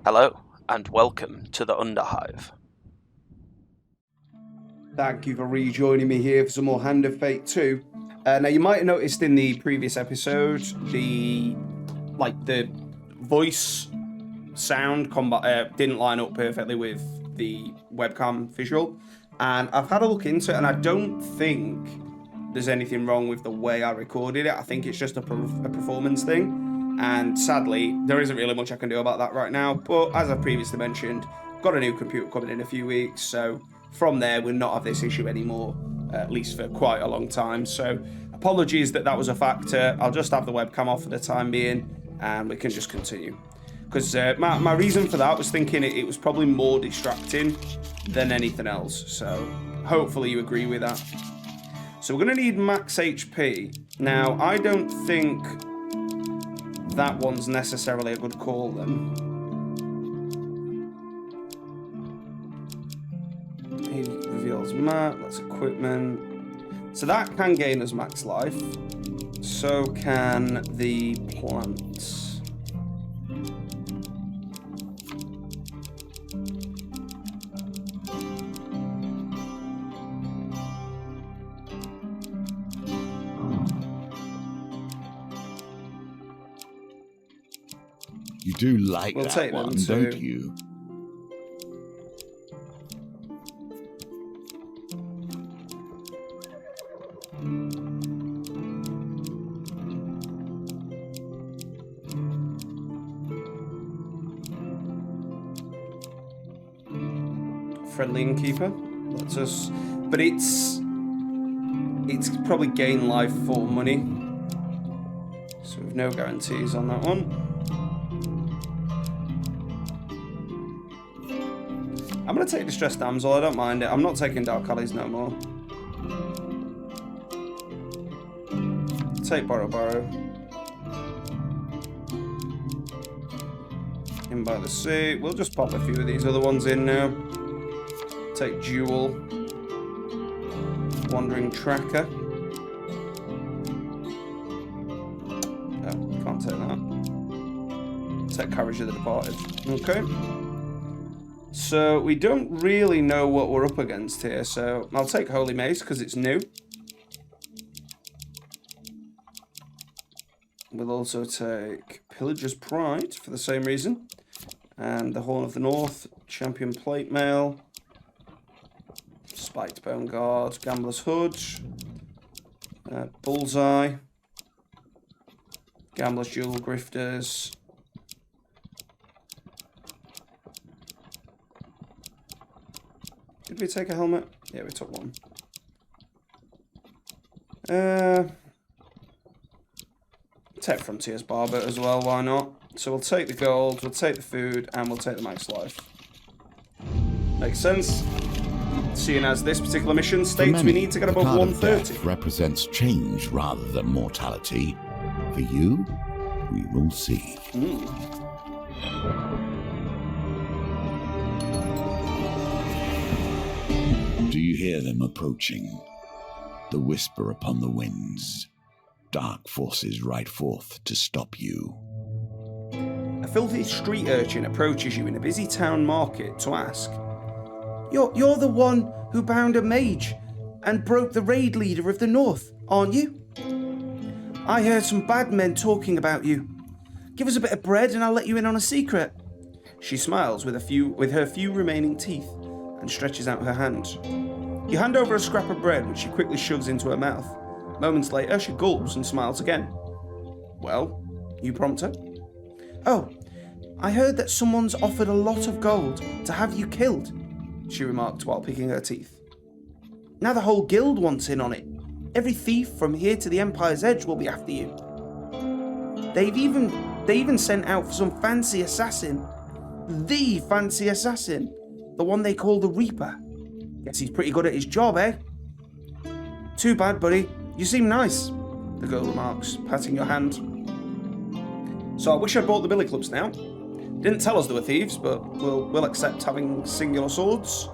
Hello, and welcome to the Underhive. Thank you for rejoining me here for some more Hand of Fate 2. Now, you might have noticed in the previous episode, the voice sound didn't line up perfectly with the webcam visual. And I've had a look into it, and I don't think there's anything wrong with the way I recorded it. I think it's just a performance thing. And sadly, there isn't really much I can do about that right now. But as I previously mentioned, I've got a new computer coming in a few weeks, so from there we'll not have this issue anymore, at least for quite a long time. So apologies that was a factor. I'll just have the webcam off for the time being, and we can just continue. Because my reason for that was thinking it was probably more distracting than anything else. So hopefully you agree with that. So we're going to need max HP. Now, I don't think that one's necessarily a good call then. He reveals map, that's equipment. So that can gain us max life. So can the plants. You do like that one, don't you? Friendly innkeeper. Let's just, but it's probably gain life for money. So we've no guarantees on that one. I'm going to take Distressed Damsel, I don't mind it. I'm not taking Dark Alleys no more. Take Borrow. In by the Sea. We'll just pop a few of these other ones in now. Take Jewel. Wandering Tracker. Oh, can't take that. Take Courage of the Departed. Okay. So we don't really know what we're up against here, so I'll take Holy Mace because it's new. We'll also take Pillager's Pride for the same reason. And the Horn of the North, Champion Plate Mail, Spiked Bone Guard, Gambler's Hood, Bullseye, Gambler's Jewel, Grifters. Did we take a helmet? Yeah, we took one. Take Frontier's Barber as well, why not? So we'll take the gold, we'll take the food, and we'll take the max life. Makes sense. Seeing as this particular mission states we need to get above 130. Death represents change rather than mortality. For you, we will see. Do you hear them approaching? The whisper upon the winds. Dark forces ride forth to stop you. A filthy street urchin approaches you in a busy town market to ask, You're the one who bound a mage and broke the raid leader of the North, aren't you? I heard some bad men talking about you. Give us a bit of bread and I'll let you in on a secret. She smiles with her few remaining teeth and stretches out her hand. You hand over a scrap of bread, which she quickly shoves into her mouth. Moments later, she gulps and smiles again. Well, you prompt her. Oh, I heard that someone's offered a lot of gold to have you killed, she remarked while picking her teeth. Now the whole guild wants in on it. Every thief from here to the Empire's Edge will be after you. They even sent out for some fancy assassin. The fancy assassin. The one they call the Reaper. Guess he's pretty good at his job, eh? Too bad, buddy. You seem nice, the girl remarks, patting your hand. So I wish I'd bought the billy clubs now. Didn't tell us they were thieves, but we'll accept having singular swords.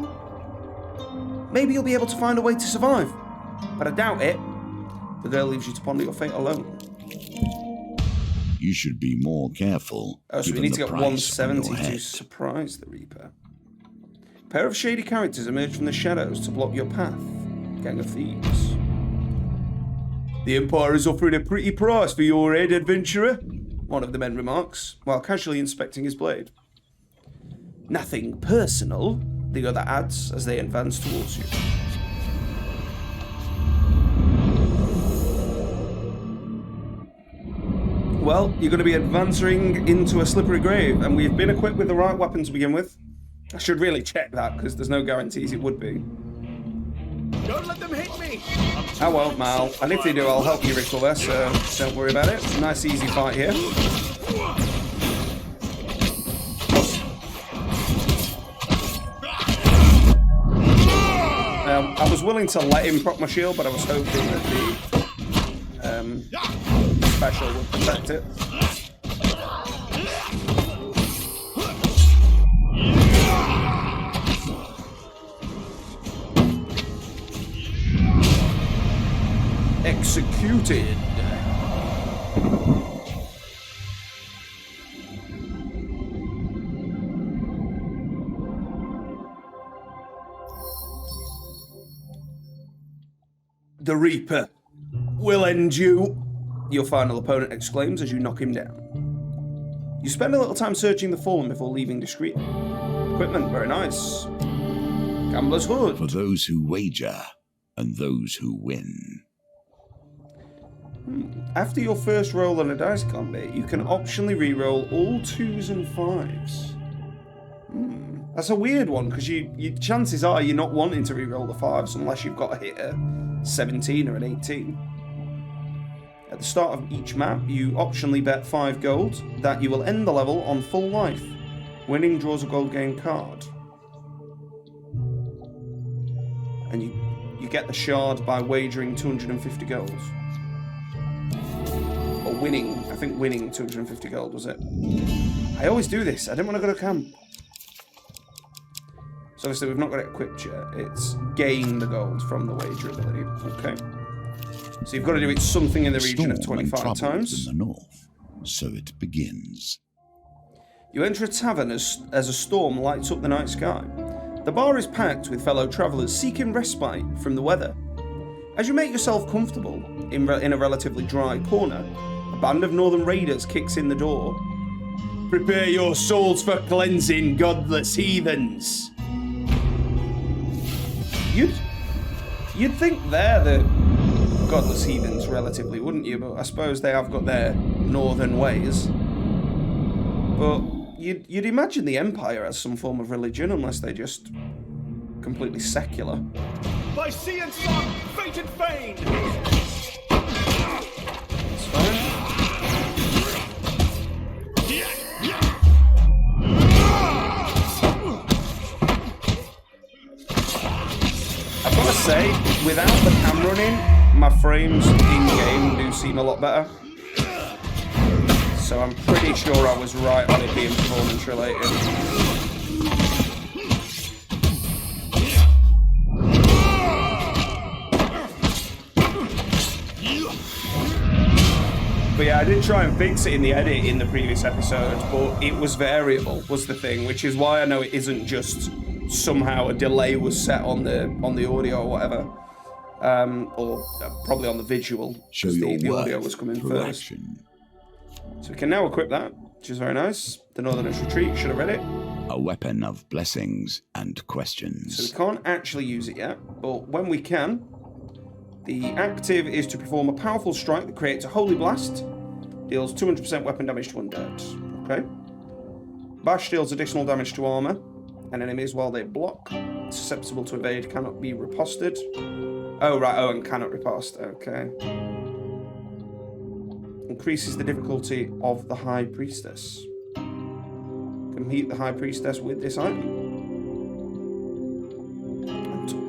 Maybe you'll be able to find a way to survive, but I doubt it. The girl leaves you to ponder your fate alone. You should be more careful. Oh, so we need to get 170 to surprise the Reaper. A pair of shady characters emerge from the shadows to block your path. Gang of thieves. The Empire is offering a pretty price for your head, adventurer, one of the men remarks, while casually inspecting his blade. Nothing personal, the other adds as they advance towards you. Well, you're going to be advancing into a slippery grave, and we've been equipped with the right weapon to begin with. I should really check that, because there's no guarantees it would be. Don't let them hit me! I won't, Mal. And if they do, I'll help you recover, so don't worry about it. Nice, easy fight here. I was willing to let him proc my shield, but I was hoping that the special would protect it. Executed. The Reaper will end you, your final opponent exclaims as you knock him down. You spend a little time searching the fallen before leaving discreetly. Equipment, very nice. Gambler's Hood. For those who wager and those who win. After your first roll on a dice combat, you can optionally re-roll all 2s and 5s. That's a weird one, because you chances are you're not wanting to re-roll the 5s unless you've got a hitter 17 or an 18. At the start of each map, you optionally bet 5 gold that you will end the level on full life. Winning draws a gold game card. And you get the shard by wagering 250 gold. Or winning, I think winning 250 gold was it. I always do this, I didn't want to go to camp. So obviously we've not got it equipped yet, it's gain the gold from the wager ability, okay. So you've got to do it something in the region of 25 times. In the north, so it begins. You enter a tavern as a storm lights up the night sky. The bar is packed with fellow travellers seeking respite from the weather. As you make yourself comfortable in a relatively dry corner, a band of northern raiders kicks in the door. Prepare your souls for cleansing, godless heathens. You'd think they're the godless heathens relatively, wouldn't you? But I suppose they have got their northern ways. But you'd imagine the Empire has some form of religion, unless they're just completely secular. By sea and sun, fate and fame! That's fine. I've got to say, without the cam running, my frames in-game do seem a lot better. So I'm pretty sure I was right on it being performance related. But yeah, I did try and fix it in the edit in the previous episode, but it was variable, was the thing, which is why I know it isn't just somehow a delay was set on the audio or whatever. Or probably on the visual, because the audio was coming first. Action. So we can now equip that, which is very nice. The Northerners Retreat, should have read it. A weapon of blessings and So questions. we can't actually use it yet, but when we can, the active is to perform a powerful strike that creates a holy blast, deals 200% weapon damage to undead. Okay. Bash deals additional damage to armor and enemies while they block. Susceptible to evade, cannot be riposted. Oh, right, and cannot riposte, okay. Increases the difficulty of the High Priestess. Complete the High Priestess with this item.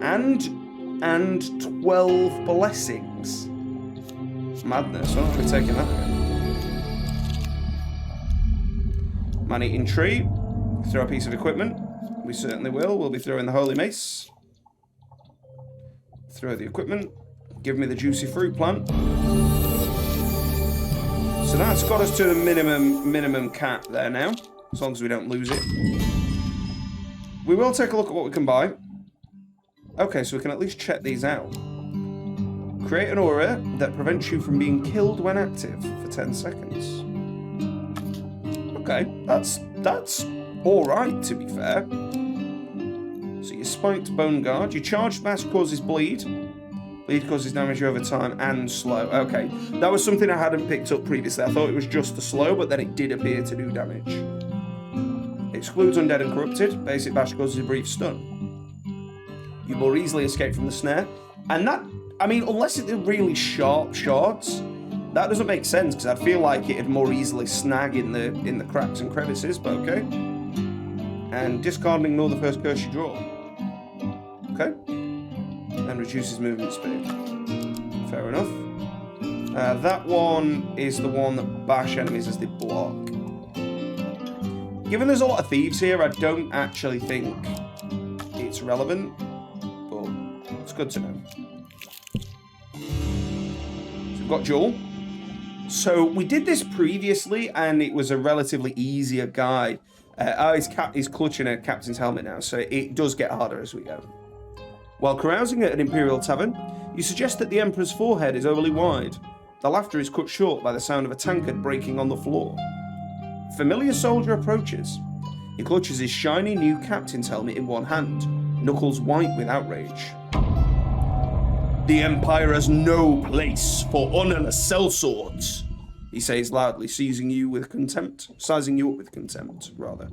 And 12 blessings. Madness, I'm not going to be taking that again. Man-eating tree. Throw a piece of equipment. We certainly will. We'll be throwing the Holy Mace. Throw the equipment. Give me the juicy fruit plant. So that's got us to the minimum cap there now, as long as we don't lose it. We will take a look at what we can buy. Okay, so we can at least check these out. Create an aura that prevents you from being killed when active for 10 seconds. Okay, that's alright, to be fair. So your spiked bone guard. Your charged mass causes bleed. Bleed causes damage over time and slow. Okay, that was something I hadn't picked up previously. I thought it was just the slow, but then it did appear to do damage. Excludes undead and corrupted. Basic bash causes a brief stun. You more easily escape from the snare. And that, I mean, unless they're really sharp shards, that doesn't make sense, because I'd feel like it'd more easily snag in the cracks and crevices, but okay. And discard and ignore the first curse you draw. Okay. And reduces movement speed. Fair enough. That one is the one that bash enemies as they block. Given there's a lot of thieves here, I don't actually think it's relevant, but it's good to know. So we've got Joel. So we did this previously, and it was a relatively easier guide. He's clutching a captain's helmet now, so it does get harder as we go. While carousing at an Imperial tavern, you suggest that the Emperor's forehead is overly wide. The laughter is cut short by the sound of a tankard breaking on the floor. A familiar soldier approaches. He clutches his shiny new captain's helmet in one hand, knuckles white with outrage. The Empire has no place for honorless sellswords, he says loudly, sizing you up with contempt, rather.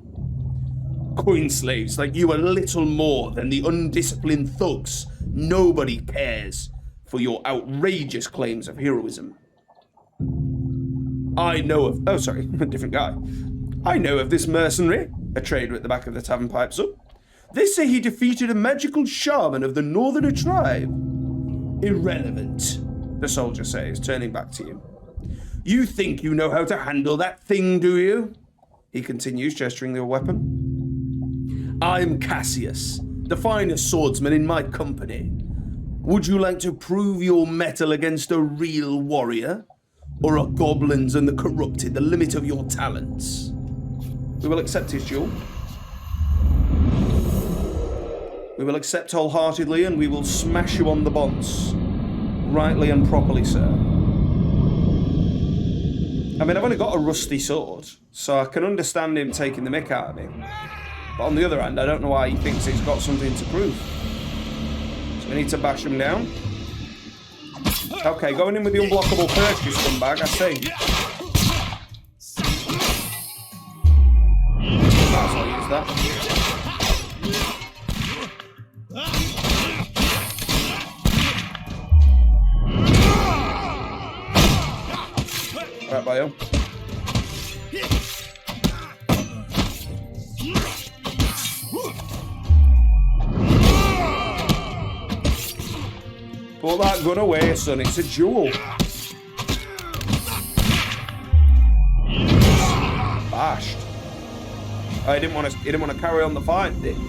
Coin slaves like you are little more than the undisciplined thugs. Nobody cares for your outrageous claims of heroism. I know of... Oh, sorry, a different guy. I know of this mercenary, a trader at the back of the tavern pipes up. They say he defeated a magical shaman of the Northerner tribe. Irrelevant, the soldier says, turning back to you. You think you know how to handle that thing, do you? He continues, gesturing the weapon. I'm Cassius, the finest swordsman in my company. Would you like to prove your mettle against a real warrior? Or are goblins and the corrupted the limit of your talents? We will accept his duel. We will accept wholeheartedly, and we will smash you on the bonds. Rightly and properly, sir. I mean, I've only got a rusty sword, so I can understand him taking the mick out of me. But on the other hand, I don't know why he thinks he's got something to prove. So we need to bash him down. Okay, going in with the unblockable perch, you scumbag, I see. Might as well use that. Right, bio. Put that gun away, son. It's a duel. Bashed. Oh, he didn't want to carry on the fight, did he?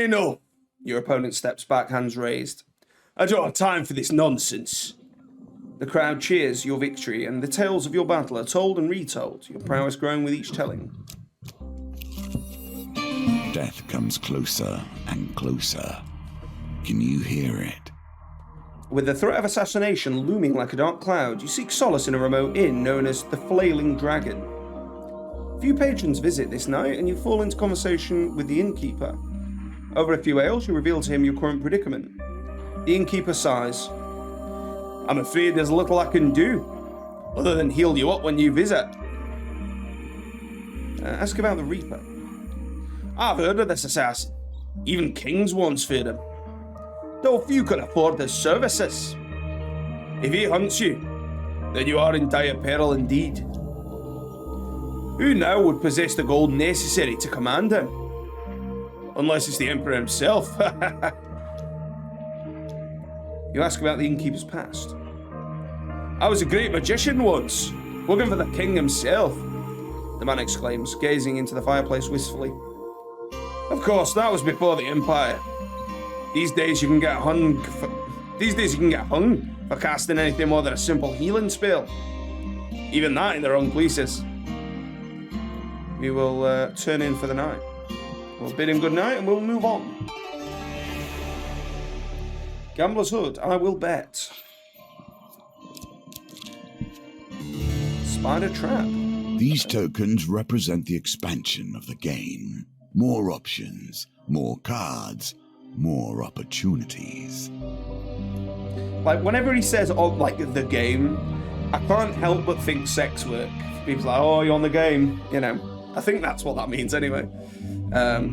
Enough. Your opponent steps back, hands raised. I don't have time for this nonsense. The crowd cheers your victory, and the tales of your battle are told and retold, your prowess growing with each telling. Death comes closer and closer. Can you hear it? With the threat of assassination looming like a dark cloud, you seek solace in a remote inn known as the Flailing Dragon. Few patrons visit this night, and you fall into conversation with the innkeeper. Over a few ales, you reveal to him your current predicament. The innkeeper sighs. I'm afraid there's little I can do, other than heal you up when you visit. Ask about the Reaper. I've heard of this assassin. Even kings once feared him. Though few can afford his services. If he hunts you, then you are in dire peril indeed. Who now would possess the gold necessary to command him? Unless it's the Emperor himself. You ask about the innkeeper's past. I was a great magician once, working for the king himself, the man exclaims, gazing into the fireplace wistfully. Of course, that was before the Empire. These days you can get hung for casting anything more than a simple healing spell. Even that in the wrong places. We will turn in for the night. We'll bid him good night and we'll move on. Gambler's Hood, I will bet. Spider Trap. These tokens represent the expansion of the game. More options, more cards, more opportunities. Like, whenever he says, oh, like, the game, I can't help but think sex work. People are like, oh, you're on the game, you know. I think that's what that means anyway.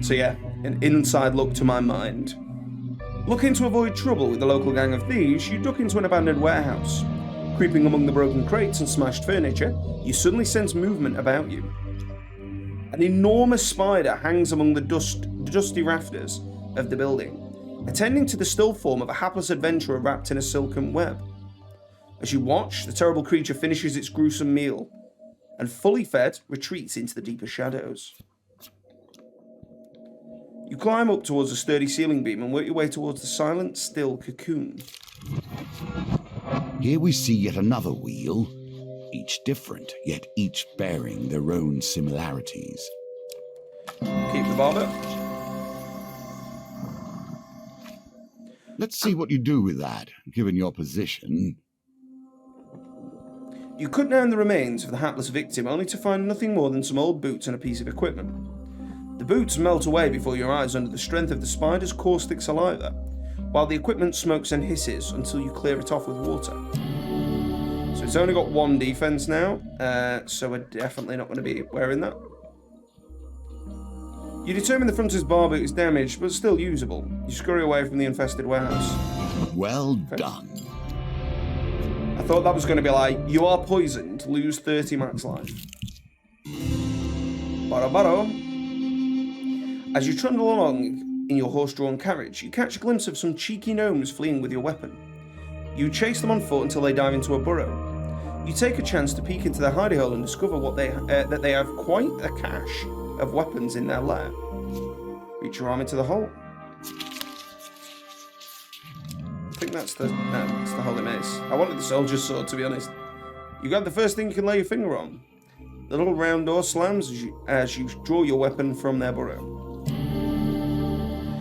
So yeah, an inside look to my mind. Looking to avoid trouble with the local gang of thieves, you duck into an abandoned warehouse. Creeping among the broken crates and smashed furniture, you suddenly sense movement about you. An enormous spider hangs among the dusty rafters of the building, attending to the still form of a hapless adventurer wrapped in a silken web. As you watch, the terrible creature finishes its gruesome meal, and fully fed, retreats into the deeper shadows. You climb up towards a sturdy ceiling beam and work your way towards the silent, still cocoon. Here we see yet another wheel, each different, yet each bearing their own similarities. Keep the barber. Let's see what you do with that, given your position. You cut down the remains of the hapless victim only to find nothing more than some old boots and a piece of equipment. The boots melt away before your eyes under the strength of the spider's caustic saliva, while the equipment smokes and hisses until you clear it off with water. So it's only got 1 defense now, so we're definitely not going to be wearing that. You determine the front of his bar boot is damaged, but still usable. You scurry away from the infested warehouse. Well done. I thought that was going to be like, you are poisoned, lose 30 max life. Baro. As you trundle along in your horse-drawn carriage, you catch a glimpse of some cheeky gnomes fleeing with your weapon. You chase them on foot until they dive into a burrow. You take a chance to peek into their hidey hole and discover that they have quite a cache of weapons in their lair. Reach your arm into the hole. I think that's the holy mace. I wanted the soldier's sword, to be honest. You grab the first thing you can lay your finger on. The little round door slams as you draw your weapon from their burrow.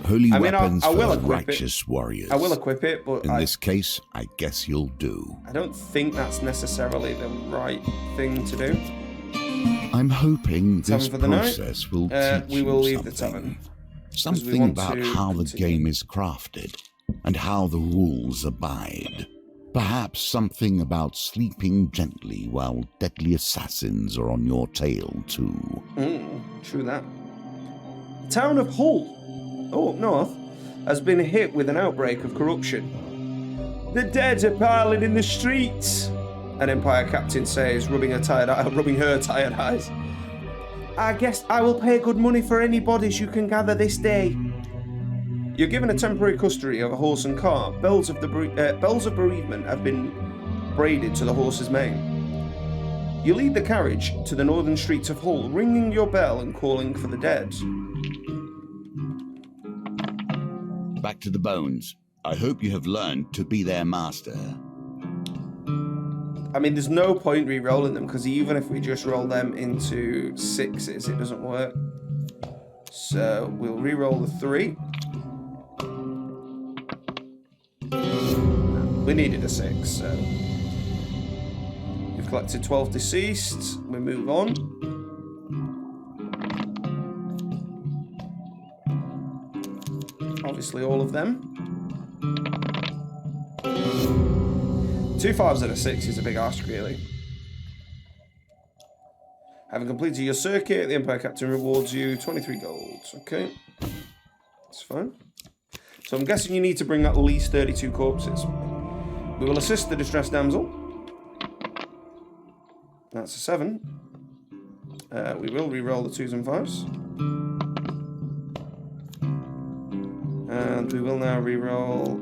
Holy weapons for righteous warriors. I will equip it, but in this case, I guess you'll do. I don't think that's necessarily the right thing to do. I'm hoping this process will teach we will you leave the tavern. Something about how the game is crafted and how the rules abide. Perhaps something about sleeping gently while deadly assassins are on your tail too. True that. The town of Hull, north, has been hit with an outbreak of corruption. The dead are piling in the streets, an Empire captain says, rubbing her tired eyes. I guess I will pay good money for any bodies you can gather this day. You're given a temporary custody of a horse and cart. Bells of bereavement have been braided to the horse's mane. You lead the carriage to the northern streets of Hull, ringing your bell and calling for the dead. Back to the bones. I hope you have learned to be their master. I mean, there's no point re-rolling them, because even if we just roll them into 6s, it doesn't work. So we'll re-roll the 3. We needed a 6, so... We've collected 12 deceased. We move on. Obviously all of them. 2 5s and a 6 is a big ask, really. Having completed your circuit, the Empire Captain rewards you 23 gold. Okay. That's fine. So I'm guessing you need to bring at least 32 corpses. We will assist the distressed damsel. That's a 7. We will re-roll the 2s and 5s. And we will now re-roll...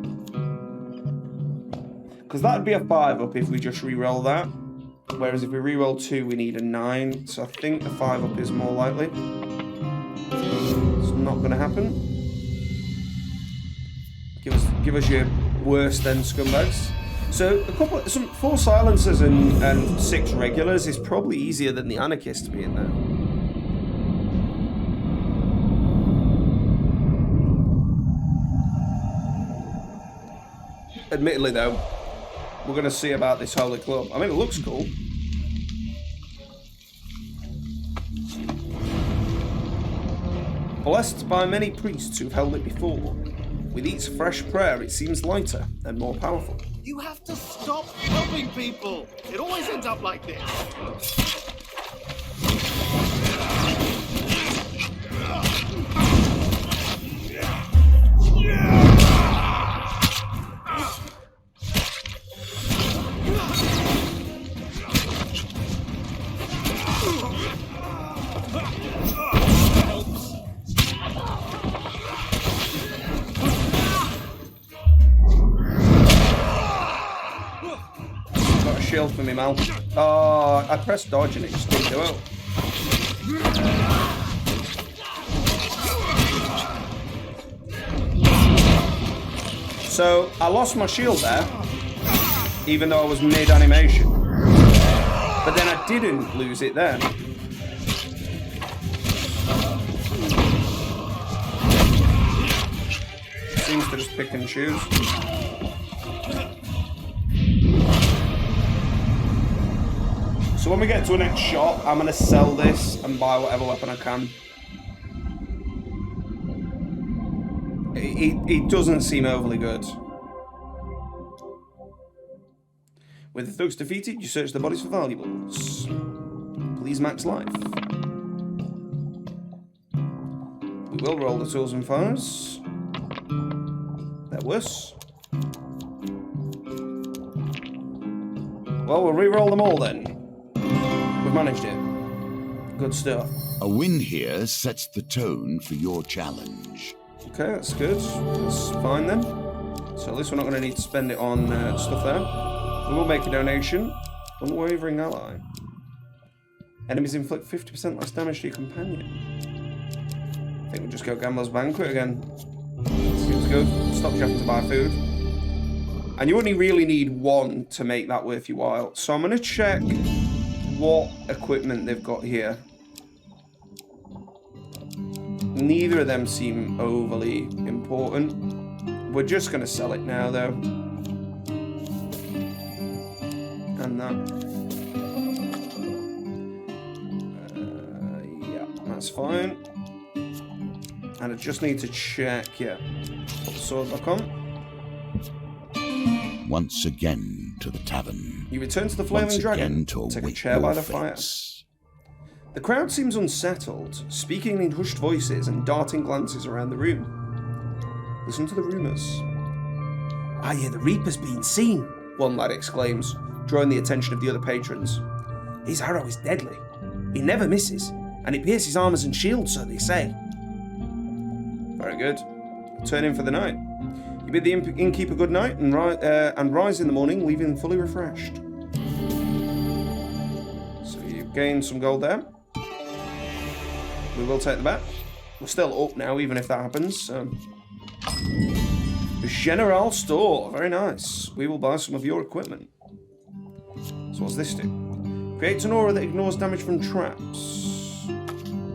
Because that would be a 5 up if we just re-roll that. Whereas if we re-roll 2, we need a 9. So I think the 5 up is more likely. It's not going to happen. Give us your worst then, scumbags. So some 4 silencers and 6 regulars is probably easier than the anarchists being there. Admittedly, though, we're going to see about this holy club. I mean, it looks cool. Blessed by many priests who've held it before. With each fresh prayer, it seems lighter and more powerful. You have to stop helping people. It always ends up like this. Shield for me, Mal. Oh, I pressed dodge and it just didn't do it. So, I lost my shield there, even though I was mid-animation. But then I didn't lose it then. Seems to just pick and choose. So when we get to a next shop, I'm going to sell this and buy whatever weapon I can. It doesn't seem overly good. With the thugs defeated, you search the bodies for valuables. Please max life. We will roll the tools and fires. They're worse. Well, we'll re-roll them all then. We've managed it. Good stuff. A win here sets the tone for your challenge. Okay, that's good. That's fine then. So at least we're not going to need to spend it on stuff there. We will make a donation. Unwavering ally. Enemies inflict 50% less damage to your companion. I think we'll just go Gambler's Banquet again. Seems good. Stops you having to buy food. And you only really need 1 to make that worth your while. So I'm going to check what equipment they've got here. Neither of them seem overly important. We're just going to sell it now, though. And that. Yeah, that's fine. And I just need to check, yeah. Put the sword back on. Once again to the tavern. You return to the Flaming Dragon. Take a chair by the fire. The crowd seems unsettled, speaking in hushed voices and darting glances around the room. Listen to the rumours. I hear the Reaper's been seen, one lad exclaims, drawing the attention of the other patrons. His arrow is deadly. He never misses, and it pierces armours and shields, so they say. Very good. Turn in for the night. You bid the innkeeper good night and rise in the morning, leaving fully refreshed. So you've gained some gold there. We will take the bet. We're still up now, even if that happens. General Store, very nice. We will buy some of your equipment. So what's this do? Creates an aura that ignores damage from traps.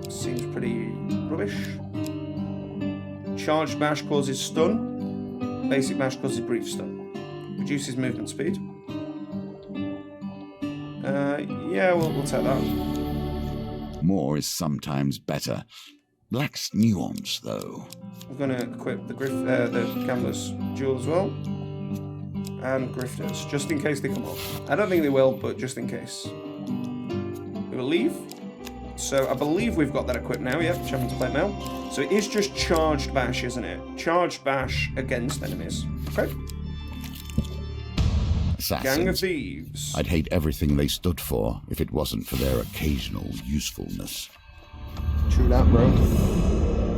Seems pretty rubbish. Charged bash causes stun. Basic bash causes brief stun. Reduces movement speed. Yeah, we'll take that. More is sometimes better. Lacks nuance, though. We're going to equip the Gambler's Jewel as well. And Grifters, just in case they come up. I don't think they will, but just in case. We will leave. So I believe we've got that equipped now, yeah, Chapman's Plate Mail. So it is just Charged Bash, isn't it? Charged Bash against enemies. Okay. Assassins. Gang of Thieves. I'd hate everything they stood for if it wasn't for their occasional usefulness. True that, bro.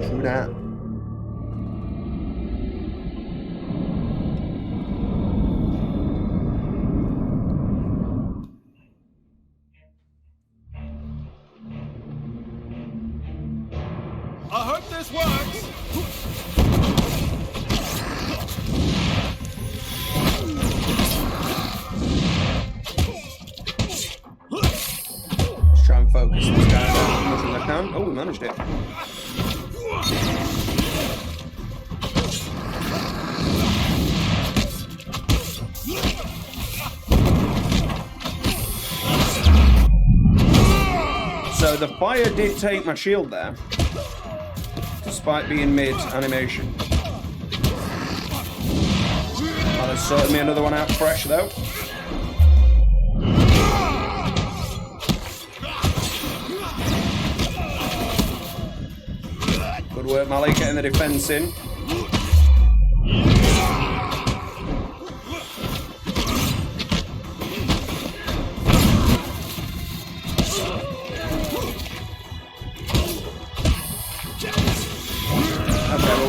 True that. I hope this works. down. Oh, we managed it. So the fire did take my shield there, despite being mid-animation. Oh, there's sorted me another one out fresh, though. Good work, Malik, getting the defense in.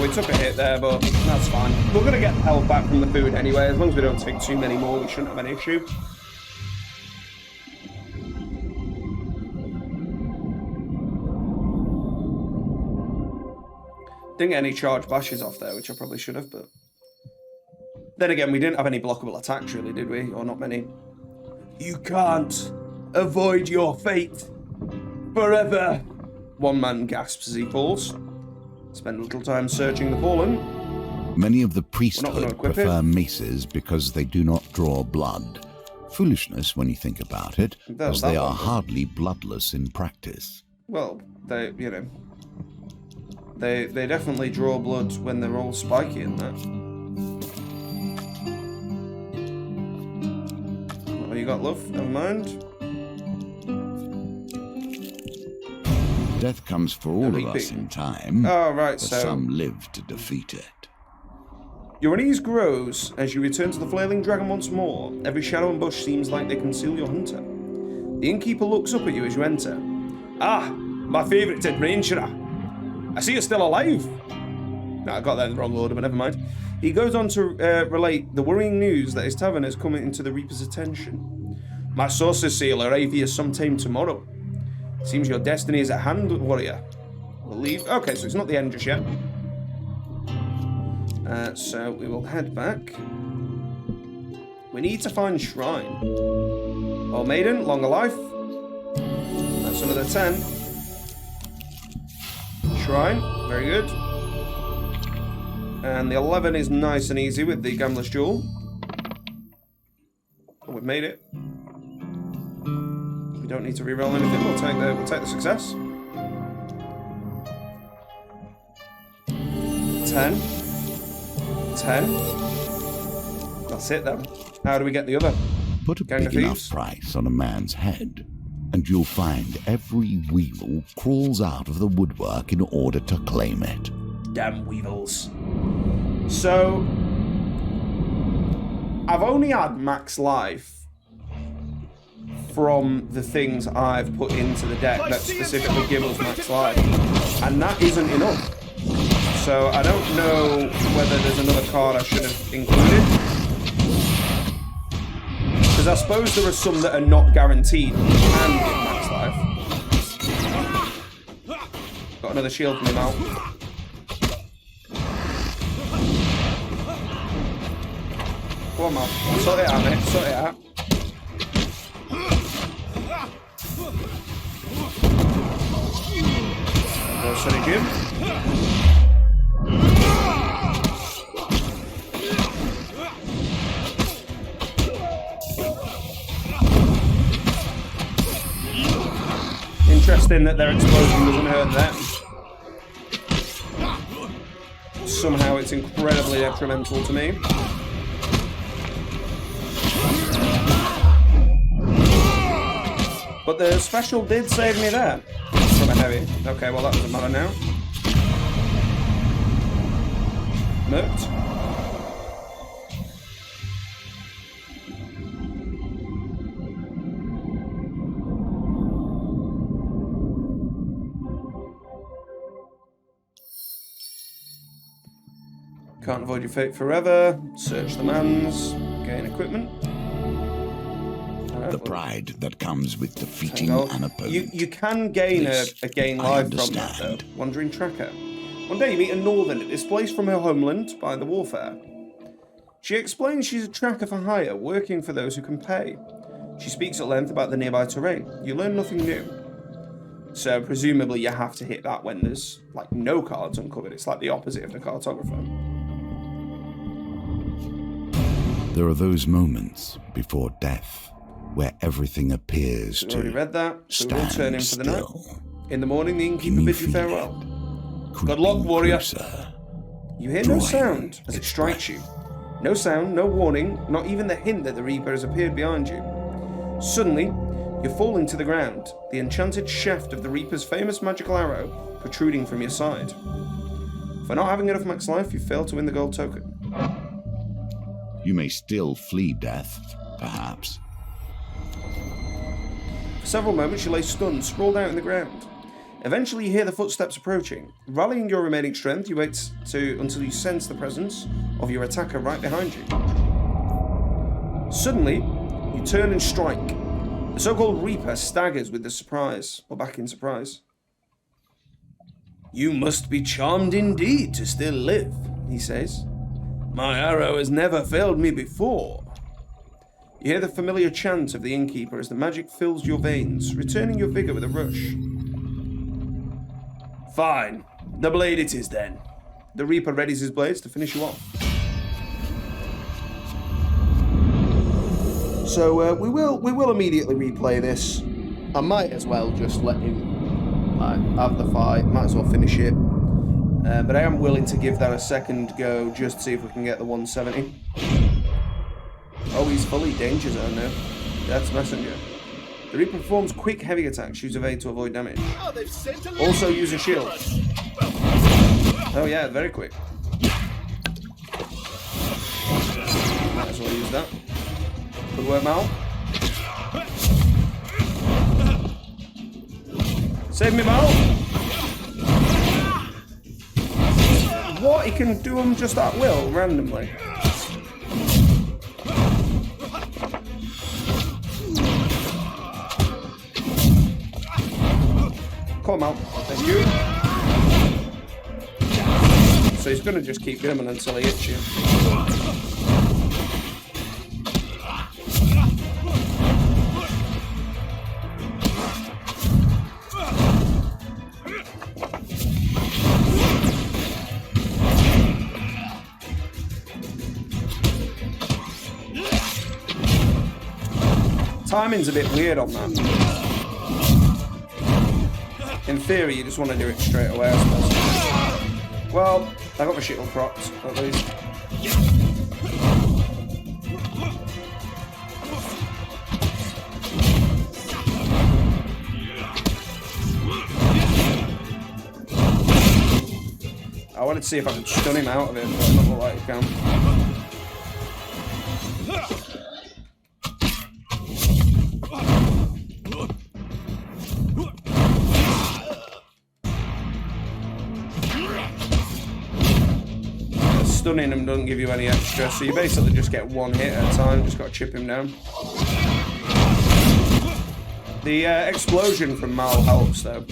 We took a hit there, but that's fine. We're going to get health back from the food anyway. As long as we don't take too many more, we shouldn't have an issue. Didn't get any charge bashes off there, which I probably should have, but... Then again, we didn't have any blockable attacks, really, did we? Or not many. You can't avoid your fate forever. One man gasps as he falls. Spend a little time searching the fallen. Many of the priesthood prefer maces because they do not draw blood. Foolishness when you think about it, as they are hardly bloodless in practice. Well, they definitely draw blood when they're all spiky and that. What you got, love? Never mind. Death comes for all of us in time, oh, right, but so some live to defeat it. Your unease grows as you return to the flailing dragon once more. Every shadow and bush seems like they conceal your hunter. The innkeeper looks up at you as you enter. Ah, my favourite adventurer. I see you're still alive. No, I got that in the wrong order, but never mind. He goes on to relate the worrying news that his tavern has come into the Reaper's attention. My sources say he'll arrive here sometime tomorrow. Seems your destiny is at hand, warrior. We'll leave. Okay, so it's not the end just yet. So we will head back. We need to find Shrine. Oh, maiden, longer life. That's another 10. Shrine, very good. And the 11 is nice and easy with the Gambler's Jewel. Oh, we've made it. We don't need to reroll anything. We'll take the success. 10. 10. That's it then. How do we get the other? Put a big enough price on a man's head, and you'll find every weevil crawls out of the woodwork in order to claim it. Damn weevils. So, I've only had max life from the things I've put into the deck that specifically give us max life, and that isn't enough. So I don't know whether there's another card I should have included, because I suppose there are some that are not guaranteed and give max life. Got another shield from him out. Come on, man. Sort it out, mate. Sort it out. Go, Sonny Jim. Interesting that their explosion doesn't hurt them. Somehow it's incredibly detrimental to me. But the special did save me there from a heavy. Okay, well that doesn't matter now. Murked. Can't avoid your fate forever. Search the man's. Gain equipment. The pride that comes with defeating an opponent. You can gain a gain life from that, though. Wandering Tracker. One day you meet a northern displaced from her homeland by the warfare. She explains she's a tracker for hire, working for those who can pay. She speaks at length about the nearby terrain. You learn nothing new. So presumably you have to hit that when there's like no cards uncovered. It's like the opposite of the cartographer. There are those moments before death where everything appears We've already read that, so we will stand turn in for the night. still. In the morning, the innkeeper Can you bids you feel farewell. it? Good luck, warrior. Closer. You hear no Drawing sound as it its strikes breath. you. No sound, no warning, not even the hint that the Reaper has appeared behind you. Suddenly, you're falling to the ground, the enchanted shaft of the Reaper's famous magical arrow protruding from your side. For not having enough max life, you fail to win the gold token. You may still flee death, perhaps. For several moments, you lay stunned, sprawled out in the ground. Eventually, you hear the footsteps approaching. Rallying your remaining strength, you wait until you sense the presence of your attacker right behind you. Suddenly, you turn and strike. The so-called Reaper staggers with the surprise, or back in surprise. You must be charmed indeed to still live, he says. My arrow has never failed me before. You hear the familiar chant of the innkeeper as the magic fills your veins, returning your vigor with a rush. Fine. The blade it is then. The Reaper readies his blades to finish you off. So we will immediately replay this. I might as well just let him have the fight. Might as well finish it. But I am willing to give that a second go just to see if we can get the 170. Oh, he's fully danger zone now. That's Messenger. The Reaper performs quick heavy attacks. Use evade to avoid damage. Oh, they've sent a Also use a shield. Oh yeah, very quick. Might as well use that. Good work, Mal. Save me, Mal. What? He can do them just at will, randomly. Come on, thank you. So he's gonna just keep going until he hits you. Timing's a bit weird on that. In theory, you just want to do it straight away, I suppose. Well, I got my shield propped, at least. I wanted to see if I could stun him out of it, but it doesn't look like you can. Stunning him doesn't give you any extra, so you basically just get one hit at a time. Just got to chip him down. The explosion from Mal helps though.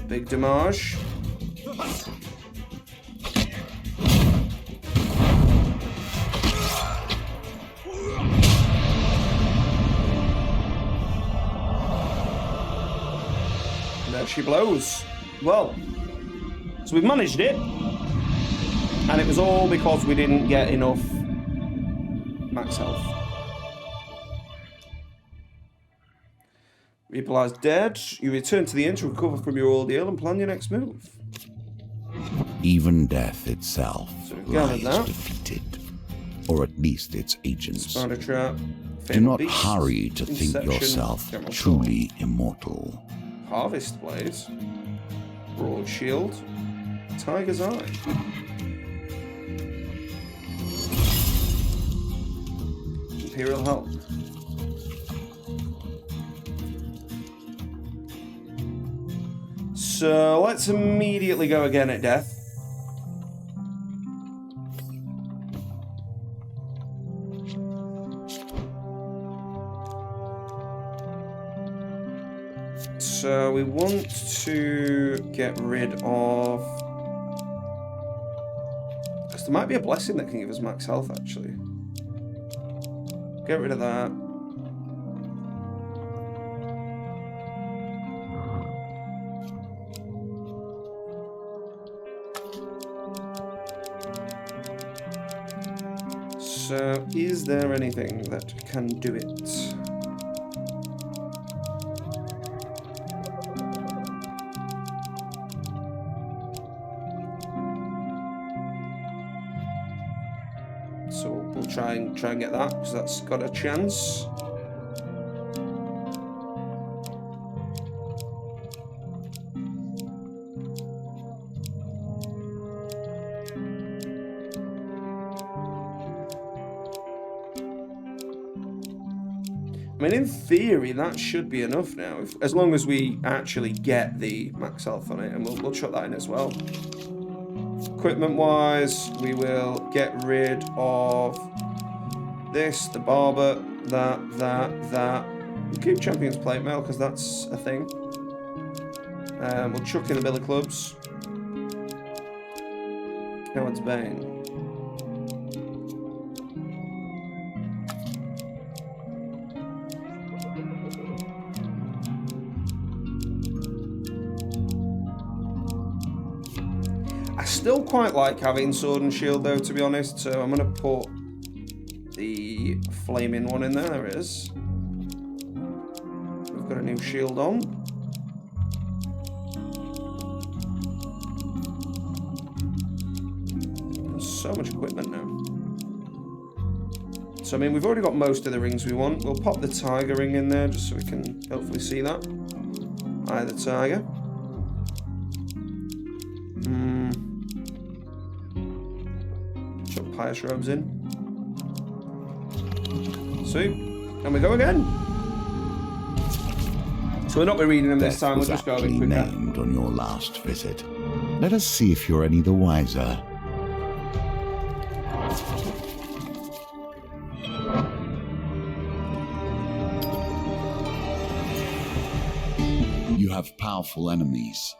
Big damage. She blows. Well, so we've managed it, and it was all because we didn't get enough max health. Reaper lies dead. You return to the inn to recover from your ordeal and plan your next move. Even death itself So we've gathered lies that. defeated, or at least its agents. Spider trap. Do Fatal not beast, hurry to think Inception, yourself General truly immortal. Sword, Harvest blade. Broad shield. Tiger's eye. Imperial help. So let's immediately go again at death. So we want to get rid of There might be a blessing that can give us max health, actually. Get rid of that. So, is there anything that can do it? So we'll try and get that, because that's got a chance. I mean, in theory, that should be enough now, as long as we actually get the max health on it, and we'll chuck that in as well. Equipment-wise, we will get rid of this, the barber, that. We'll keep Champion's Plate Mail, because that's a thing. We'll chuck in the Billy Clubs. Coward's Bane. Still quite like having Sword and Shield though, to be honest, so I'm going to put the flaming one in there. There it is. We've got a new shield on. There's so much equipment now. So I mean, we've already got most of the rings we want. We'll pop the tiger ring in there just so we can hopefully see that. Eye of the tiger. Pious robes in. Sweet. And we go again. So we're not reading them this time, we'll just go a bit quicker. Named on your last visit. Let us see if you're any the wiser. You have powerful enemies.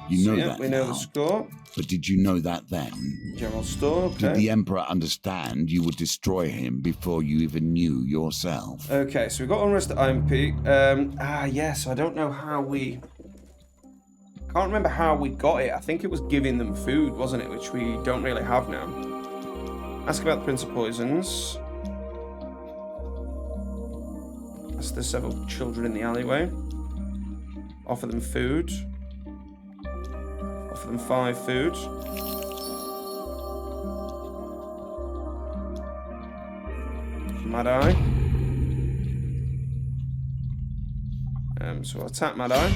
You know that we know now. the score. But did you know that then? General store, okay. Did the Emperor understand you would destroy him before you even knew yourself? Okay, so we've got Unrest at IMP. Yes, I don't know how we... Can't remember how we got it. I think it was giving them food, wasn't it? Which we don't really have now. Ask about the Prince of Poisons. Ask the several children in the alleyway. Offer them food. Offer them 5 food. Mad Eye. So we'll attack Mad Eye.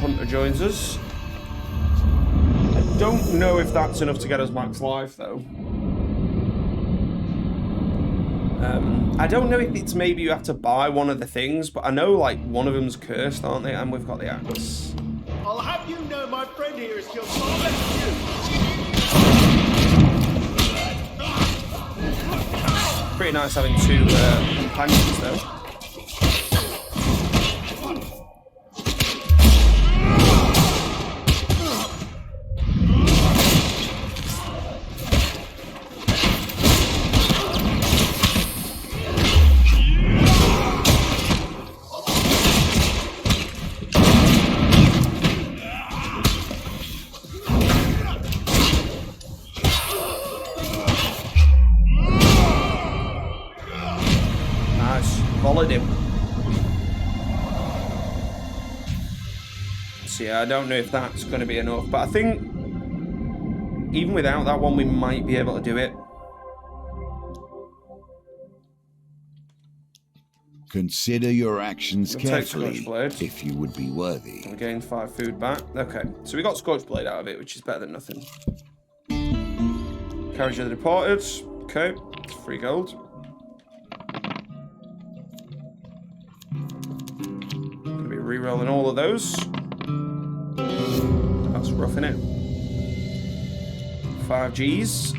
Hunter joins us. I don't know if that's enough to get us max life though. I don't know if it's maybe you have to buy one of the things, but I know like one of them's cursed, aren't they? And we've got the axe. I'll have you know my friend here is killed far less than you. Pretty nice having 2 companions though. So yeah, I don't know if that's going to be enough, but I think even without that one, we might be able to do it. Consider your actions carefully, if you would be worthy. We gained 5 food back. Okay, so we got Scorch Blade out of it, which is better than nothing. Carriage of the Departed. Okay, 3 gold. Gonna be re-rolling all of those. That's rough, innit? 5 Gs.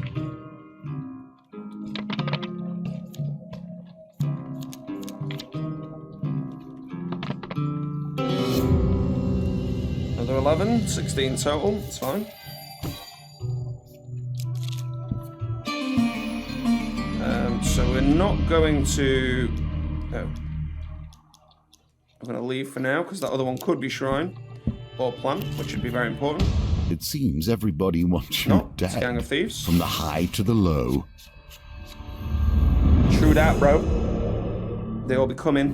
Another 11, 16 total, it's fine. So we're not going to... Oh. I'm going to leave for now, because that other one could be shrine. Or plant, which would be very important. It seems everybody wants you It's dead. Gang of Thieves. From the high to the low. True that, bro. They all be coming.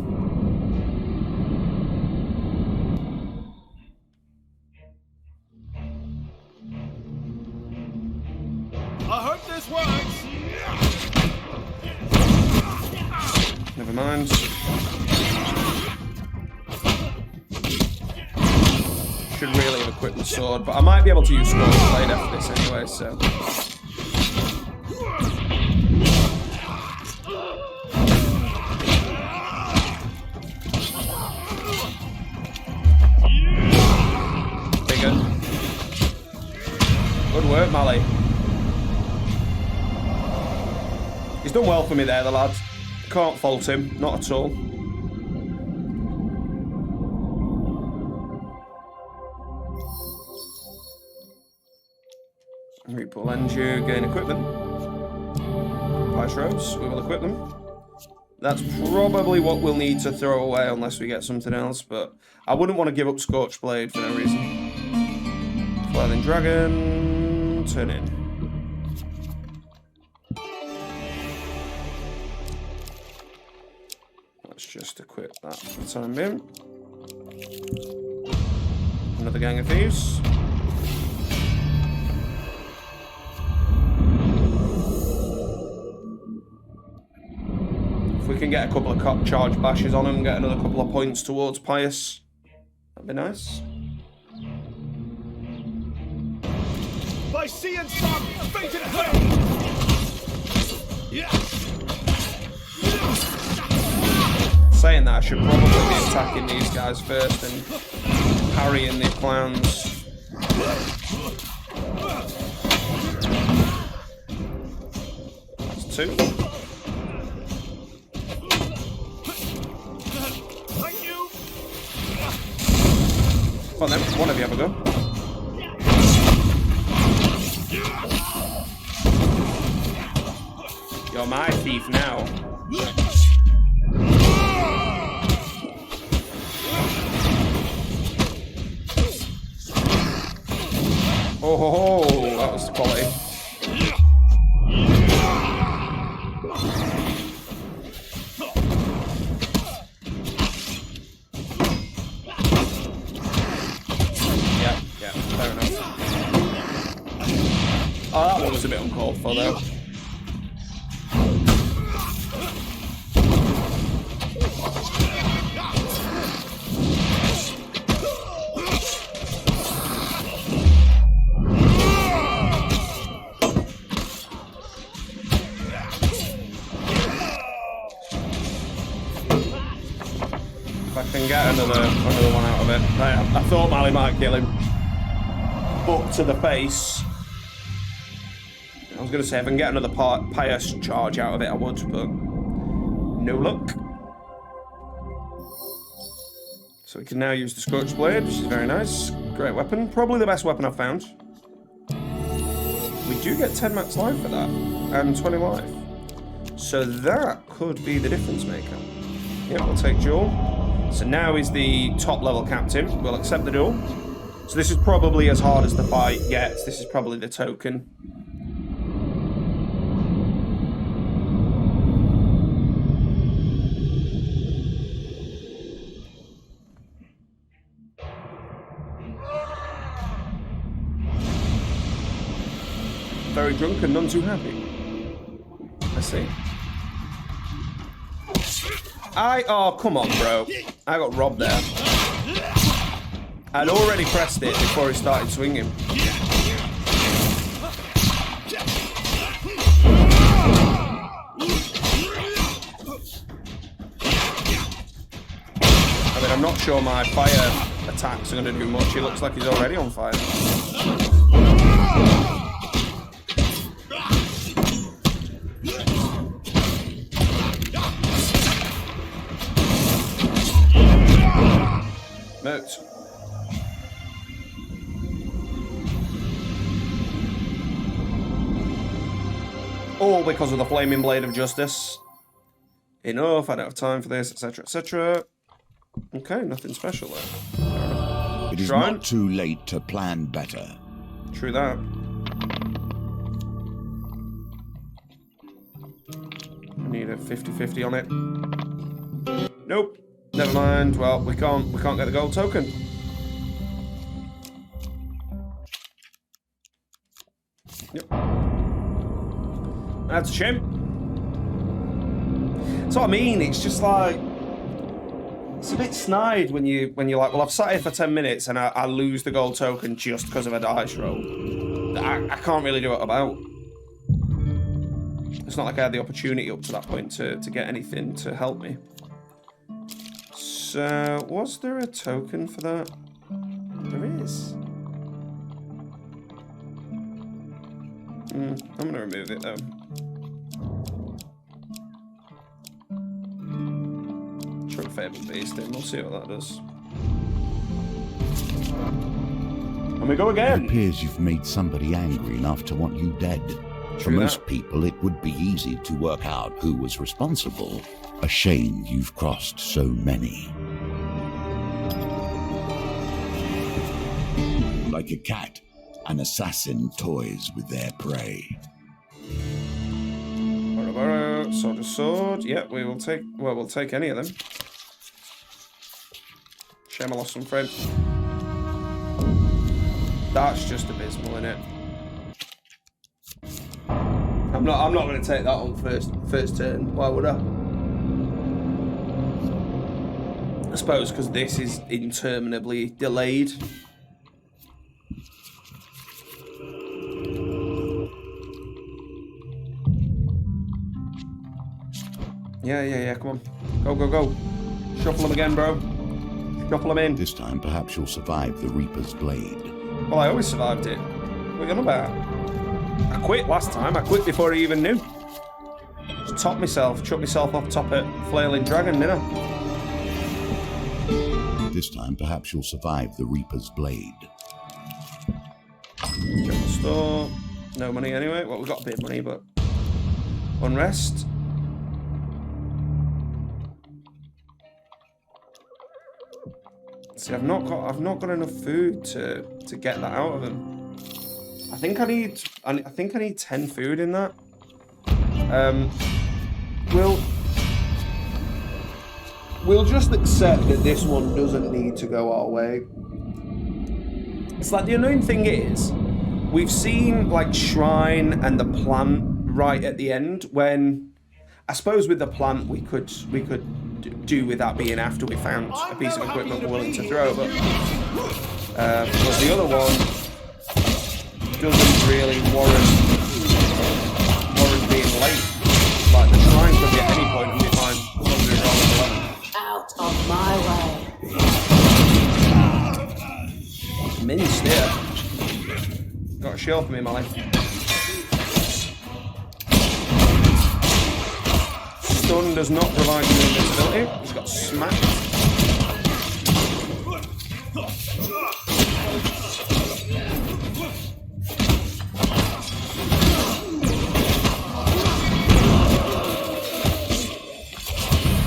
I hope this works. Never mind. Should really have equipped the sword, but I might be able to use Scorch Blade after this anyway, so... Bigger. Good work, Mally. He's done well for me there, the lad. Can't fault him, not at all. Reaper Lenju, gain equipment. Price robes, we will equip them. That's probably what we'll need to throw away unless we get something else, but I wouldn't want to give up Scorch Blade for no reason. Flying Dragon, turn in. Let's just equip that for the time being. Another Gang of Thieves. If we can get a couple of charge bashes on him, get another couple of points towards Pious, that'd be nice. By sea and sun, fate and hell. Saying that, I should probably be attacking these guys first and parrying the clowns. That's two. Thank you. Come on then, one of you have a go. You're my thief now. Oh ho ho, that was quality. Yeah, fair enough. Oh, that one was a bit uncalled for though. Can get another one out of it. I thought Mally might kill him. But to the face. I was going to say, if I can get another Pious charge out of it, I would, but no luck. So we can now use the Scorch Blade, which is very nice. Great weapon. Probably the best weapon I've found. We do get 10 max life for that, and 20 life. So that could be the difference maker. Yep, we'll take Jewel. So now he's the top level captain. We'll accept the duel. So this is probably as hard as the fight gets. This is probably the token. Very drunk and none too happy. I see. Oh, come on, bro. I got robbed there. I'd already pressed it before he started swinging. I mean, I'm not sure my fire attacks are going to do much. He looks like he's already on fire. Moot. All because of the Flaming Blade of Justice. Enough, I don't have time for this, etc., etc. Okay, nothing special there. It is not too late to plan better. True that. I need a 50-50 on it. Nope. Never mind. Well, we can't get the gold token. Yep. That's a shame. That's what I mean. It's just like, it's a bit snide when you're like, well, I've sat here for 10 minutes and I lose the gold token just because of a dice roll. I can't really do it about. It's not like I had the opportunity up to that point to get anything to help me. So, was there a token for that? There is. I'm going to remove it though. Fabled Beast in. We'll see what that does. And we go again. It appears you've made somebody angry enough to want you dead. For most people, it would be easy to work out who was responsible. A shame you've crossed so many. Like a cat, an assassin toys with their prey. Sword to sword. Yeah, we'll take any of them. Shame I lost some friends. That's just abysmal, isn't it? I'm not going to take that on first turn. Why would I? I suppose because this is interminably delayed. Yeah, come on. Go. Shuffle them again, bro. Shuffle them in. This time, perhaps you'll survive the Reaper's Blade. Well, I always survived it. What are you on about? I quit last time. I quit before I even knew. Just chucked myself off top at Flailing Dragon, didn't I? This time, perhaps you'll survive the Reaper's Blade. Check the store. No money anyway. Well, we've got a bit of money, but... Unrest. See, I've not got enough food to get that out of him. I think I need 10 food in that. We'll just accept that this one doesn't need to go our way. It's like the annoying thing is, we've seen like Shrine and the plant right at the end when, I suppose with the plant we could do with that being after we found a piece of equipment we're willing to throw, but the other one doesn't really warrant being late. Like the Shrine could be at any point and be fine. Out of my way. Minced here. Got a shield for me, Molly. Stun does not provide you invincibility. He's got smacked.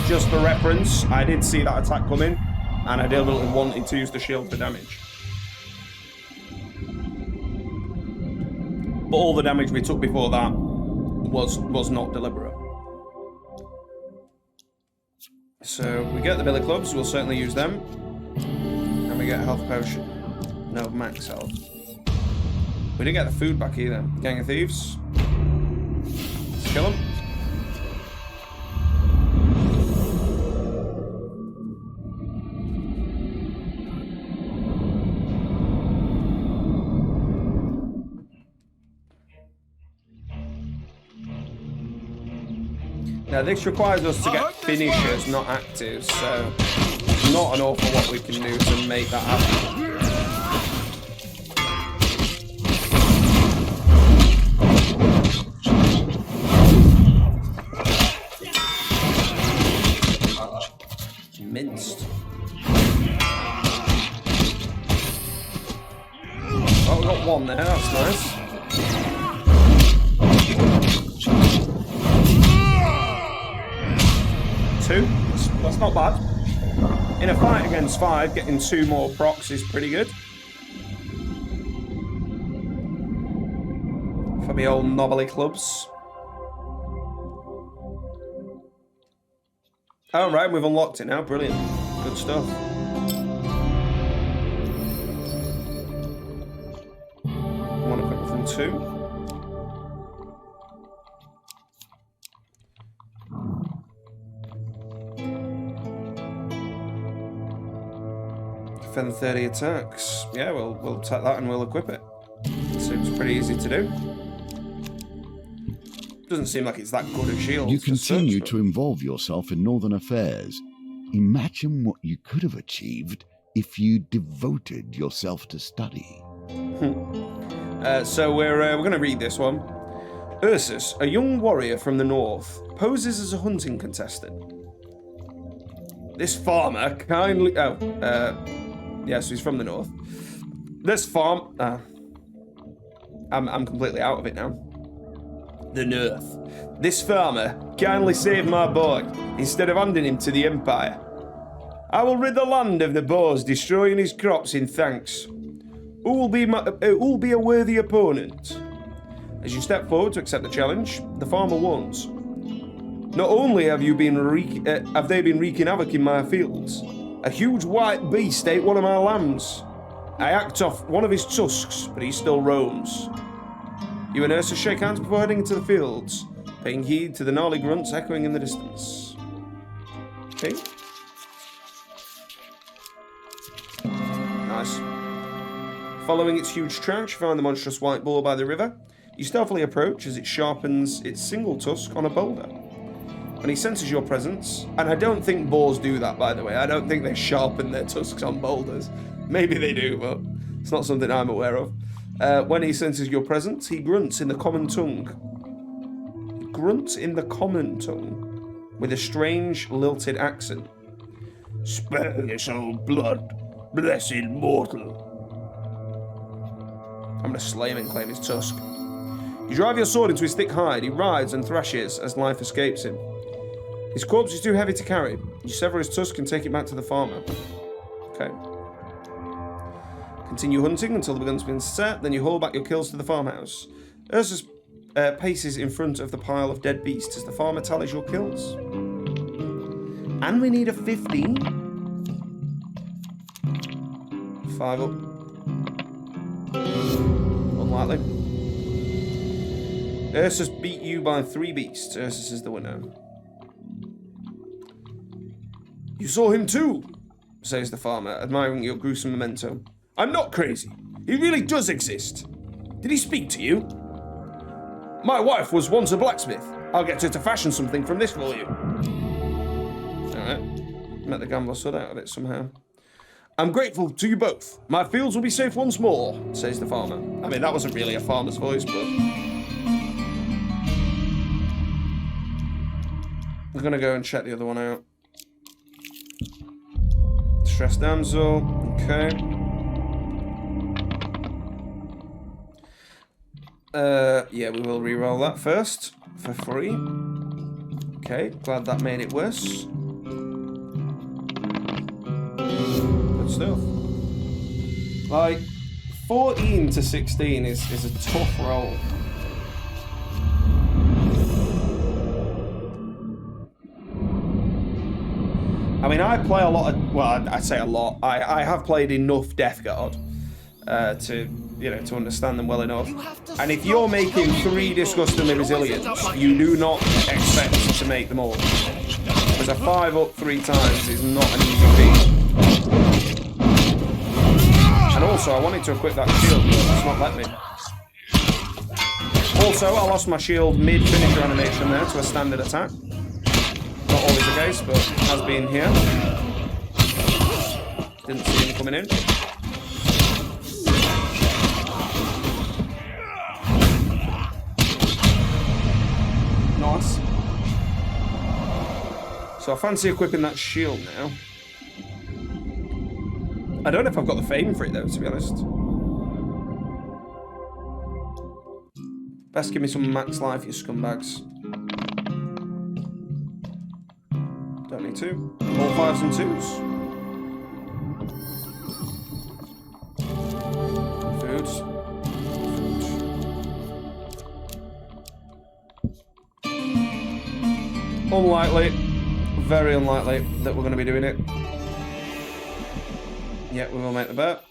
Just for reference, I did see that attack coming, and I deliberately wanted to use the shield for damage. But all the damage we took before that was not deliberate. So we get the billy clubs, we'll certainly use them. And we get a health potion. No, max health. We didn't get the food back either. Gang of Thieves. Let's kill them. Now this requires us to get finishers, not actives, so not an awful lot we can do to make that happen. Minced. Oh, we got one there, that's nice. 2. That's not bad. In a fight against 5, getting 2 more procs is pretty good. For the old knobbly clubs. Alright, we've unlocked it now. Brilliant. Good stuff. One equipment from 2. Defend 30 attacks. Yeah, we'll take that and we'll equip it. Seems pretty easy to do. Doesn't seem like it's that good a shield. You continue to involve yourself in northern affairs. Imagine what you could have achieved if you devoted yourself to study. So we're going to read this one. Ursus, a young warrior from the north, poses as a hunting contestant. This farmer kindly... yes, he's from the north. This farm... I'm completely out of it now. The north. This farmer kindly saved my boy instead of handing him to the Empire. I will rid the land of the boars destroying his crops in thanks. Who will be a worthy opponent? As you step forward to accept the challenge, the farmer warns. Not only have they been wreaking havoc in my fields, a huge white beast ate one of my lambs. I hacked off one of his tusks, but he still roams. You and Ursus shake hands before heading into the fields, paying heed to the gnarly grunts echoing in the distance. Okay. Nice. Following its huge tracks, you find the monstrous white boar by the river. You stealthily approach as it sharpens its single tusk on a boulder. When he senses your presence, and I don't think boars do that, by the way. I don't think they sharpen their tusks on boulders. Maybe they do, but it's not something I'm aware of. When he senses your presence, he grunts in the common tongue. With a strange, lilted accent. Spare your soul blood, blessed mortal. I'm going to slay him and claim his tusk. You drive your sword into his thick hide. He writhes and thrashes as life escapes him. His corpse is too heavy to carry. You sever his tusk and take it back to the farmer. Okay. Continue hunting until the gun's been set, then you haul back your kills to the farmhouse. Ursus paces in front of the pile of dead beasts as the farmer tallies your kills. And we need a 15. 5 up. Unlikely. Ursus beat you by 3 beasts. Ursus is the winner. You saw him too, says the farmer, admiring your gruesome memento. I'm not crazy. He really does exist. Did he speak to you? My wife was once a blacksmith. I'll get her to fashion something from this for you. Alright. Met the gamble sod out of it somehow. I'm grateful to you both. My fields will be safe once more, says the farmer. I mean, that wasn't really a farmer's voice, but... We're gonna go and check the other one out. Stress damsel. Okay. Yeah, we will re-roll that first for free. Okay, glad that made it worse. Good stuff. Like, 14 to 16 is a tough roll. I mean, I play a lot of, well, I say a lot. I have played enough Death Guard to, you know, to understand them well enough. And if you're making 3 Disgustingly Resilience, you do not expect to make them all. Because a 5 up 3 times is not an easy feat. And also, I wanted to equip that shield, but it's not let me. Also, I lost my shield mid-finisher animation there to a standard attack. Not always the case, but has been here. Didn't see him coming in. Nice. So I fancy equipping that shield now. I don't know if I've got the fame for it though, to be honest. Best give me some max life, you scumbags. Don't 22. All 5s and 2s. Foods. Unlikely. Very unlikely that we're going to be doing it. Yeah, we will make the bet.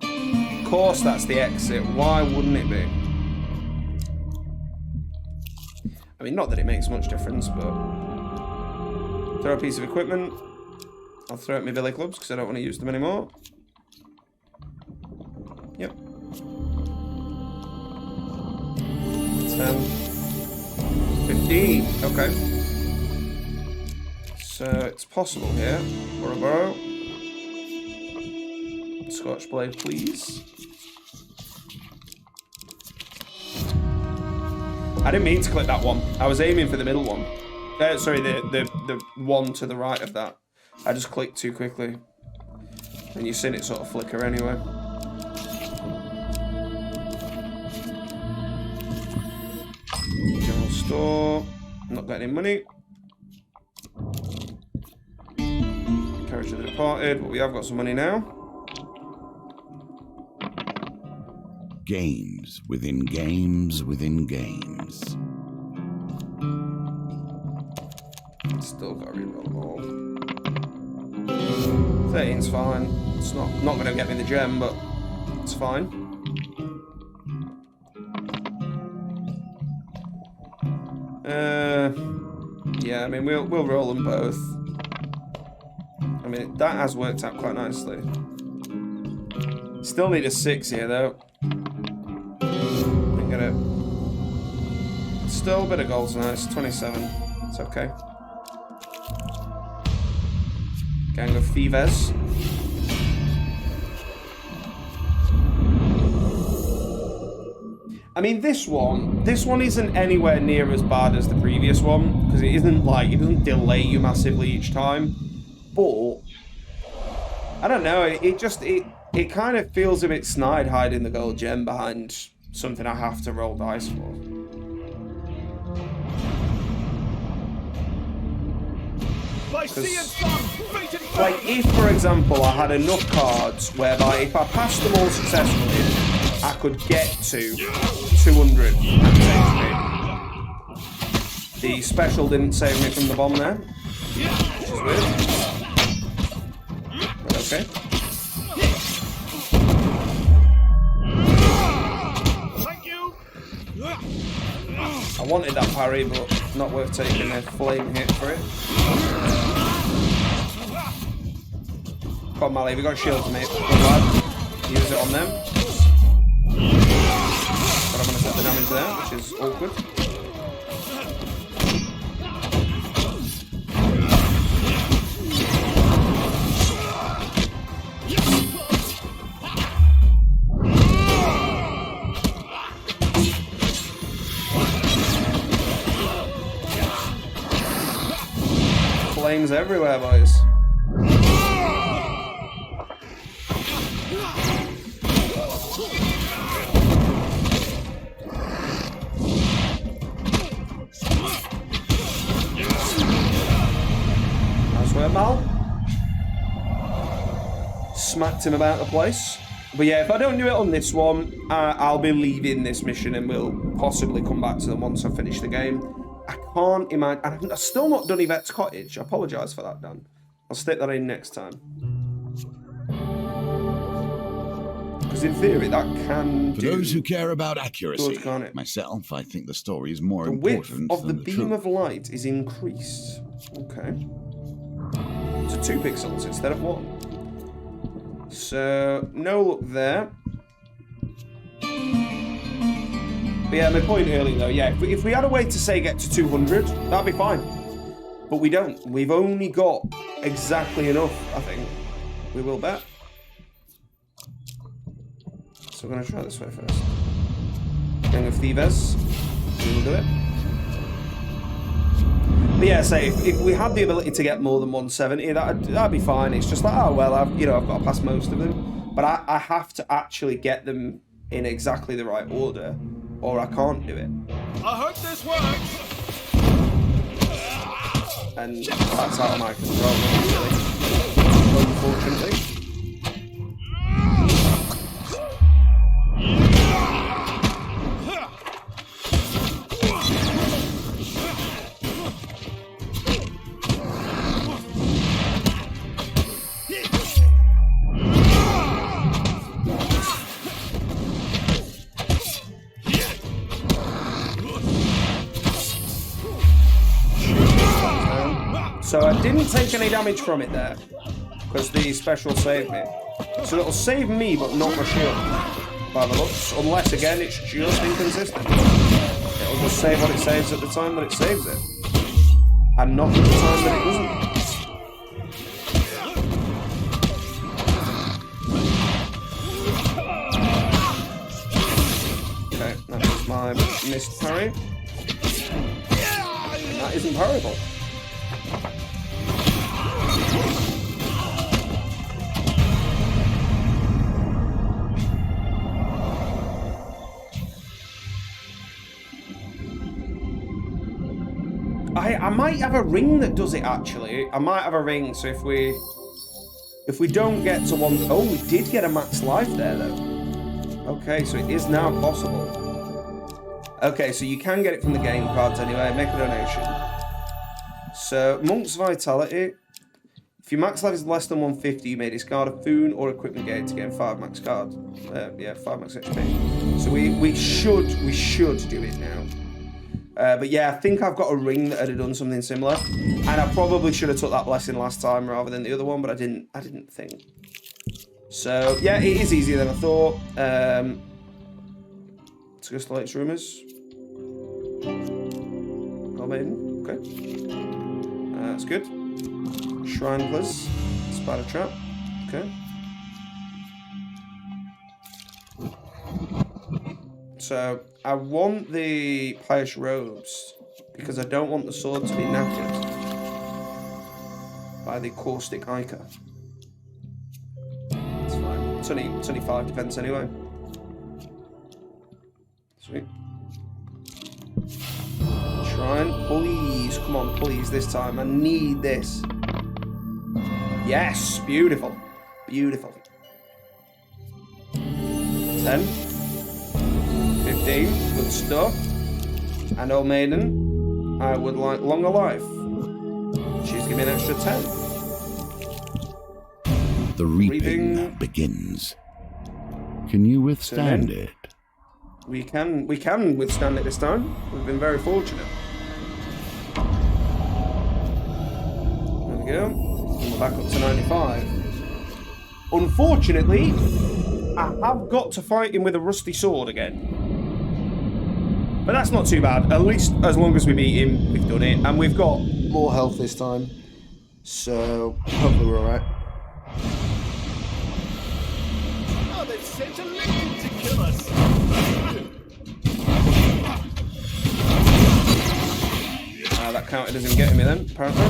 Of course, that's the exit. Why wouldn't it be? I mean, not that it makes much difference, but... Throw a piece of equipment. I'll throw out my billy clubs because I don't want to use them anymore. Yep. 10. 15. Okay. So it's possible here. Borough. Scotch blade, please. I didn't mean to click that one. I was aiming for the middle one. Sorry, the one to the right of that. I just clicked too quickly. And you've seen it sort of flicker anyway. General store. Not got any money. Carriage of the Departed, but we have got some money now. Games within games within games. Still got to reroll them all. 13's fine. It's not going to get me the gem, but it's fine. Yeah, I mean we'll roll them both. I mean that has worked out quite nicely. Still need a 6 here though. Get it. Still a bit of gold's nice. 27. It's okay. Gang of Thieves. I mean, this one isn't anywhere near as bad as the previous one because it doesn't delay you massively each time. But I don't know. It kind of feels a bit snide hiding the gold gem behind something I have to roll dice for. Like, if, for example, I had enough cards whereby if I passed them all successfully, I could get to 200 and save me. The special didn't save me from the bomb there, which is weird. But okay. I wanted that parry, but not worth taking a flame hit for it. Come on, Mally, we got shields, mate. Good lad. Use it on them. But I'm going to set the damage there, which is awkward. Flames everywhere, boys. That's where Mal smacked him about the place. But yeah, if I don't do it on this one, I'll be leaving this mission and we'll possibly come back to them once I finish the game. I can't imagine. I've still not done Yvette's Cottage. I apologise for that, Dan. I'll stick that in next time. Because in theory, that can For those who care about accuracy, good, can't it? myself, I think the story is more The important width of the than the beam truth. of light is increased. Okay. So 2 pixels instead of 1. So, no luck there. But yeah, my point earlier though, yeah, if we had a way to say get to 200, that'd be fine. But we don't. We've only got exactly enough, I think. We will bet. So we're going to try this way first. Gang of Thieves. We will do it. But yeah, say if we had the ability to get more than 170, that'd be fine. It's just like, oh well, I've got to pass most of them. But I have to actually get them in exactly the right order, or I can't do it. I hope this works. and that's out of my control, really. Unfortunately. So I didn't take any damage from it there, because the special saved me. So it'll save me, but not my shield, by the looks. Unless, again, it's just inconsistent. It'll just save what it saves at the time that it saves it. And not at the time that it doesn't. Okay, that's my missed parry. And that isn't parryable. I might have a ring that does it, actually. I might have a ring, so if we don't get to one... Oh, we did get a max life there, though. Okay, so it is now possible. Okay, so you can get it from the game cards anyway. Make a donation. So, Monk's Vitality. If your max life is less than 150, you may discard a Foon or Equipment Gate to gain 5 max cards. 5 max HP. So we should do it now. But yeah, I think I've got a ring that had done something similar, and I probably should have took that blessing last time rather than the other one, but I didn't think. So yeah, it is easier than I thought. Let's go to the latest rumours. Oh, maiden, okay, that's good. Shrine Blizz, Spider Trap, okay. So, I want the Pious Robes, because I don't want the sword to be knackered by the Caustic Ica. That's fine. It's only 5 defense anyway. Sweet. Shrine, please, come on, please, this time. I need this. Yes, beautiful. Beautiful. 10. 15, good stuff. And Old Maiden, I would like longer life. She's giving me an extra 10. The reaping begins. Can you withstand it? We can withstand it this time. We've been very fortunate. There we go. And we're back up to 95. Unfortunately, I have got to fight him with a rusty sword again. But that's not too bad. At least as long as we beat him, we've done it. And we've got more health this time. So, hopefully we're alright. Oh, they've sent a Lincoln to kill us. That counter doesn't get me then, apparently.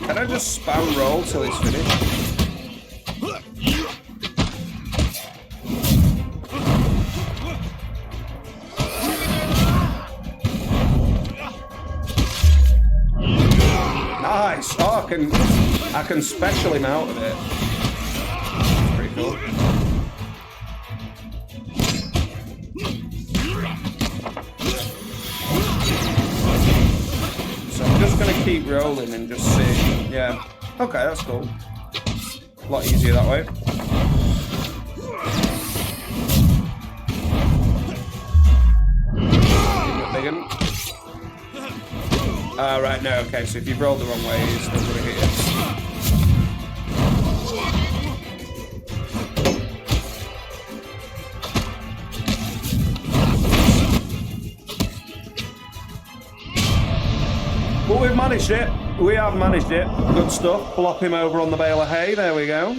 Can I just spam roll till it's finished? Nice! Oh, I can special him out of it. That's pretty cool. So I'm just gonna keep rolling and just see. Yeah. Okay, that's cool. A lot easier that way. Big one. Right, no, okay, so if you've rolled the wrong way, it's still going to hit you. But we've managed it. We have managed it. Good stuff. Plop him over on the bale of hay. There we go.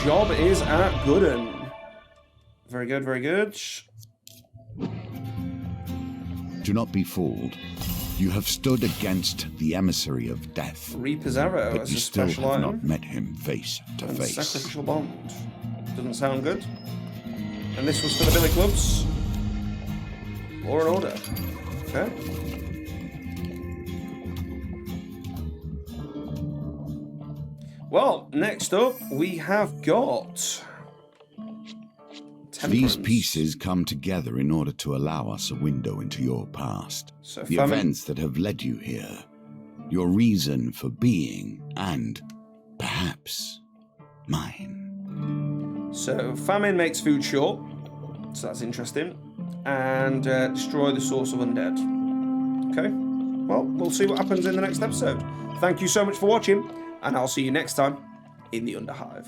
Job is at good 'un. Very good, very good. Do not be fooled. You have stood against the emissary of death, Reaper's Arrow but as you a still special have item. not met him face to And face. Sacrificial Bond. Doesn't sound good. And this was for the Billy Clubs. Law and Order. Okay. Well, next up we have got These Temperance. pieces come together in order to allow us a window into your past. So The famine- events that have led you here. Your reason for being, and perhaps mine. So famine makes food short, so that's interesting, and destroy the source of undead. Okay, well, we'll see what happens in the next episode. Thank you so much for watching, and I'll see you next time in the Underhive.